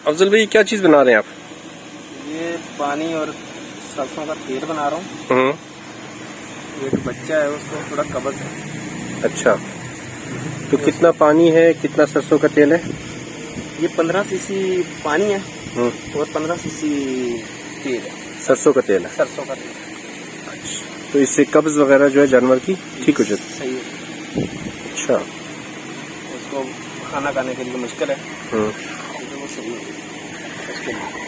अफजल भाई क्या चीज बना रहे हैं आप? ये पानी और सरसों का तेल बना रहा हूँ। एक बच्चा है, उसको थोड़ा कब्ज है। अच्छा, तो कितना पानी है, कितना सरसों का तेल है? ये 15 सीसी पानी है और 15 सीसी तेल है। सरसों का तेल है। सरसों का तेल। अच्छा, तो इससे कब्ज वगैरह जो है जानवर की ठीक हो जाती सही है। अच्छा, उसको खाना खाने के लिए मुश्किल है तो वो सही है उसके लिए।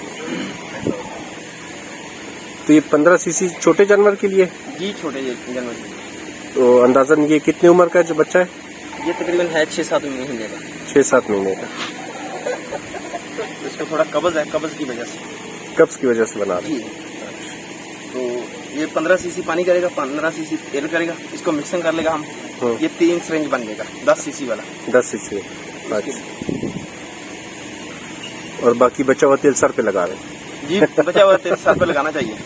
तो ये 15 सीसी छोटे जानवर के लिए? जी, छोटे जानवर। तो अंदाजन ये कितनी उम्र का है जो बच्चा है? ये तकरीबन है 6-7 महीने का। 6-7 महीने का। इसको थोड़ा कब्ज है, कब्ज की वजह से। कब्ज की वजह से बना रहे हैं। तो ये 15 सीसी पानी करेगा, 15 सीसी तेल करेगा, इसको मिक्सिंग कर लेगा हम। ये 3 सिरिंज बन जाएगा 10 सीसी वाला। 10 सीसी। अच्छा, और बाकी बचा हुआ तेल सर पे लगा रहे हैं? जी, बचा हुआ तेल सर पे लगाना चाहिए।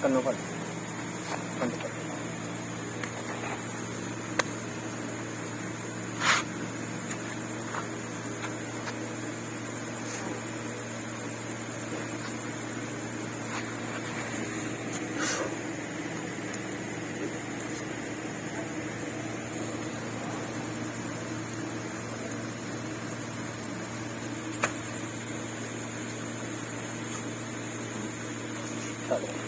करना पड़ेगा। चलो।